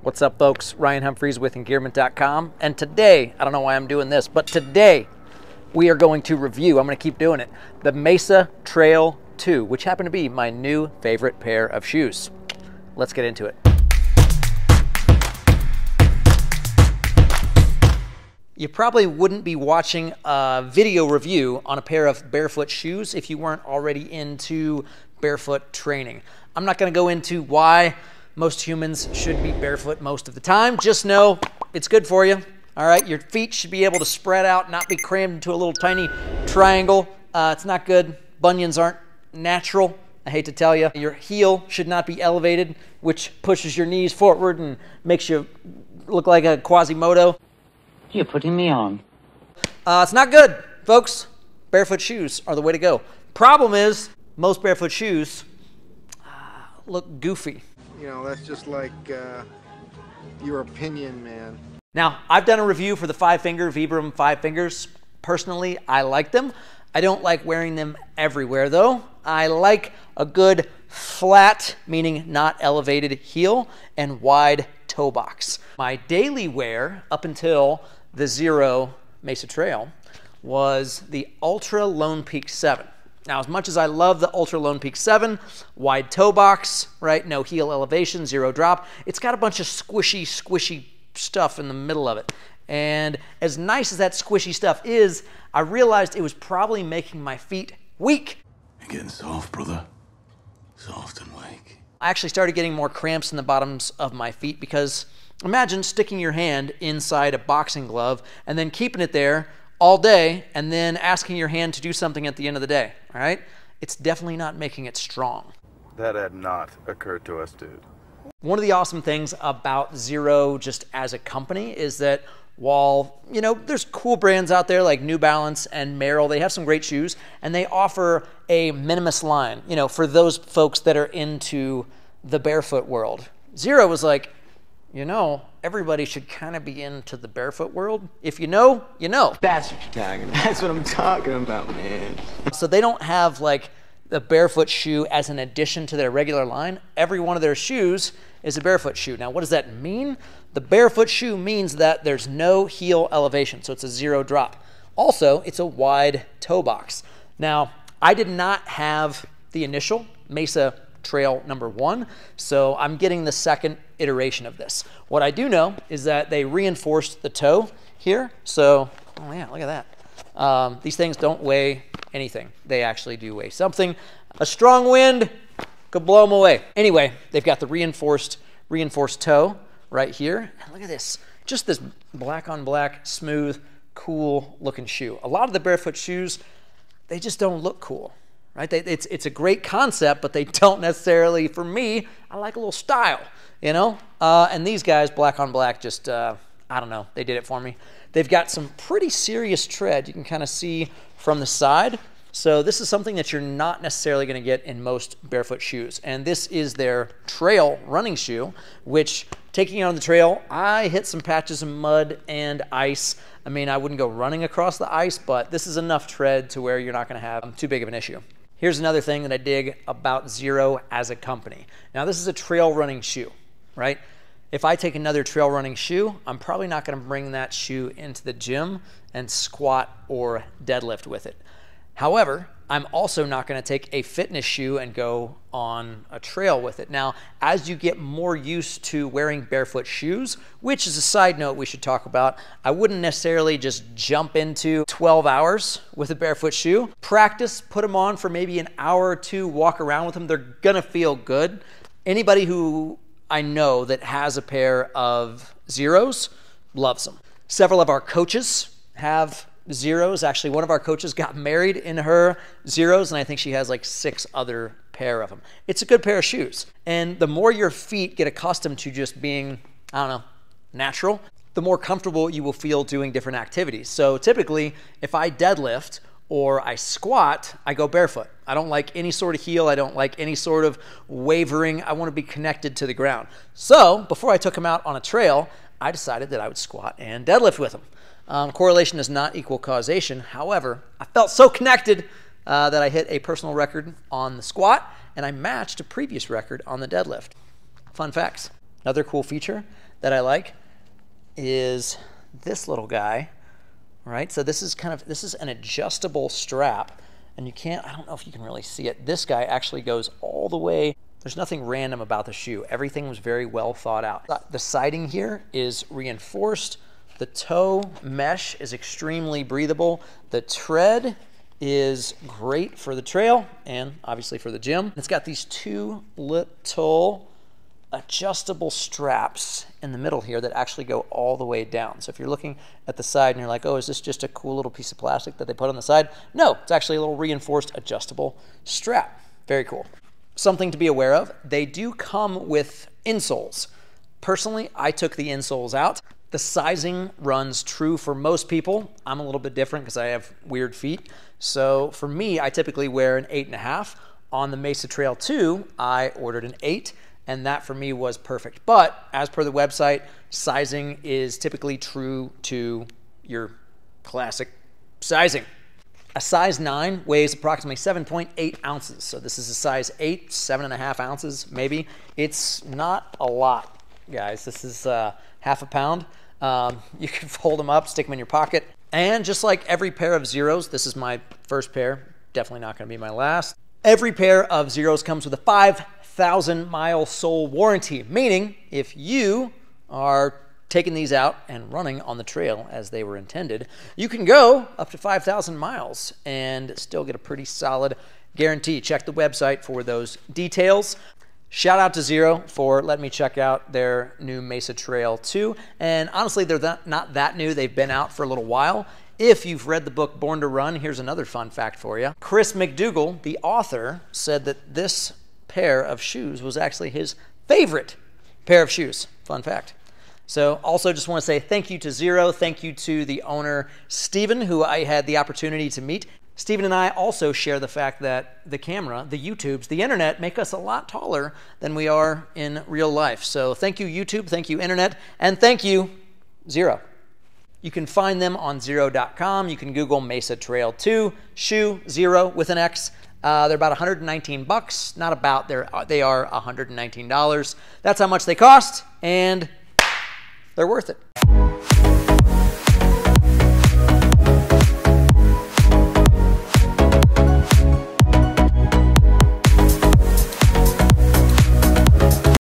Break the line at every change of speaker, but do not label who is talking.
What's up, folks? Ryan Humphries with Engearment.com, and today, I don't know why I'm doing this, but today we are going to review, I'm going to keep doing it, the Mesa Trail II, which happened to be my new favorite pair of shoes. Let's get into it. You probably wouldn't be watching a video review on a pair of barefoot shoes if you weren't already into barefoot training. I'm not going to go into why most humans should be barefoot most of the time. Just know it's good for you. All right, your feet should be able to spread out, not be crammed into a little tiny triangle. It's not good. Bunions aren't natural, I hate to tell you. Your heel should not be elevated, which pushes your knees forward and makes you look like a Quasimodo.
You're putting me on.
It's not good, folks. Barefoot shoes are the way to go. Problem is, most barefoot shoes look goofy.
You know, that's just like your opinion, man.
Now, I've done a review for the five-finger Vibram 5 Fingers. Personally, I like them. I don't like wearing them everywhere, though. I like a good flat, meaning not elevated heel, and wide toe box. My daily wear up until the Xero Mesa Trail was the Ultra Lone Peak 7. Now, as much as I love the Ultra Lone Peak 7, wide toe box, right? No heel elevation, zero drop. It's got a bunch of squishy stuff in the middle of it. And as nice as that squishy stuff is, I realized it was probably making my feet weak.
You're getting soft, brother. Soft and weak.
I actually started getting more cramps in the bottoms of my feet because imagine sticking your hand inside a boxing glove and then keeping it there all day and then asking your hand to do something at the end of the day, all right? It's definitely not making it strong.
That had not occurred to us, dude.
One of the awesome things about Xero just as a company is that while, you know, there's cool brands out there like New Balance and Merrell, they have some great shoes, and they offer a minimalist line, you know, for those folks that are into the barefoot world. Xero was like, you know, everybody should kind of be into the barefoot world. If you know, you know.
That's what you're talking about. That's what I'm talking about, man.
So they don't have like the barefoot shoe as an addition to their regular line. Every one of their shoes is a barefoot shoe. Now, what does that mean? The barefoot shoe means that there's no heel elevation, so it's a zero drop. Also, it's a wide toe box. Now, I did not have the initial Mesa Trail #1, so I'm getting the second iteration of this. What I do know is that they reinforced the toe here, so, oh yeah, look at that. These things don't weigh anything. They actually do weigh something. A strong wind could blow them away. Anyway, they've got the reinforced toe right here. And look at this, just this black on black, smooth, cool looking shoe. A lot of the barefoot shoes, they just don't look cool. Right? It's a great concept, but they don't necessarily, for me, I like a little style, you know? And these guys, black on black, just, I don't know, they did it for me. They've got some pretty serious tread. You can kind of see from the side. So this is something that you're not necessarily going to get in most barefoot shoes. And this is their trail running shoe, which taking it on the trail, I hit some patches of mud and ice. I mean, I wouldn't go running across the ice, but this is enough tread to where you're not going to have too big of an issue. Here's another thing that I dig about Xero as a company. Now, this is a trail running shoe, right? If I take another trail running shoe, I'm probably not going to bring that shoe into the gym and squat or deadlift with it. However, I'm also not going to take a fitness shoe and go on a trail with it. Now, as you get more used to wearing barefoot shoes, which is a side note we should talk about, I wouldn't necessarily just jump into 12 hours with a barefoot shoe. Practice, put them on for maybe an hour or two, walk around with them. They're going to feel good. Anybody who I know that has a pair of Xeros loves them. Several of our coaches have Xeros. Actually, one of our coaches got married in her Xeros, and I think she has like 6 other pair of them. It's a good pair of shoes. And the more your feet get accustomed to just being, I don't know, natural, the more comfortable you will feel doing different activities. So typically, if I deadlift or I squat, I go barefoot. I don't like any sort of heel. I don't like any sort of wavering. I want to be connected to the ground. So before I took him out on a trail, I decided that I would squat and deadlift with him. Correlation does not equal causation. However, I felt so connected that I hit a personal record on the squat, and I matched a previous record on the deadlift. Fun facts. Another cool feature that I like is this little guy, right? So this is an adjustable strap, and you can't, I don't know if you can really see it. This guy actually goes all the way. There's nothing random about the shoe. Everything was very well thought out. The siding here is reinforced. The toe mesh is extremely breathable. The tread is great for the trail and obviously for the gym. It's got these two little adjustable straps in the middle here that actually go all the way down. So if you're looking at the side and you're like, oh, is this just a cool little piece of plastic that they put on the side? No, it's actually a little reinforced adjustable strap. Very cool. Something to be aware of, they do come with insoles. Personally, I took the insoles out. The sizing runs true for most people. I'm a little bit different because I have weird feet. So for me, I typically wear an 8.5. On the Mesa Trail 2, I ordered an 8, and that for me was perfect. But as per the website, sizing is typically true to your classic sizing. A size 9 weighs approximately 7.8 ounces. So this is a size 8, 7.5 ounces maybe. It's not a lot, guys. This is half a pound. You can fold them up, stick them in your pocket. And just like every pair of Xeros, this is my first pair, definitely not going to be my last. Every pair of Xeros comes with a 5,000-mile sole warranty, meaning if you are taking these out and running on the trail as they were intended, you can go up to 5,000 miles and still get a pretty solid guarantee. Check the website for those details. Shout out to Xero for letting me check out their new Mesa Trail 2. And honestly, they're not that new. They've been out for a little while. If you've read the book Born to Run, here's another fun fact for you. Chris McDougall, the author, said that this pair of shoes was actually his favorite pair of shoes. Fun fact. So also just want to say thank you to Xero. Thank you to the owner, Steven, who I had the opportunity to meet. Steven and I also share the fact that the camera, the YouTubes, the internet make us a lot taller than we are in real life. So thank you, YouTube. Thank you, internet. And thank you, Xero. You can find them on Xero.com. You can Google Mesa Trail 2, shoe, Xero with an X. They're about $119. Not about, they are $119. That's how much they cost, and they're worth it.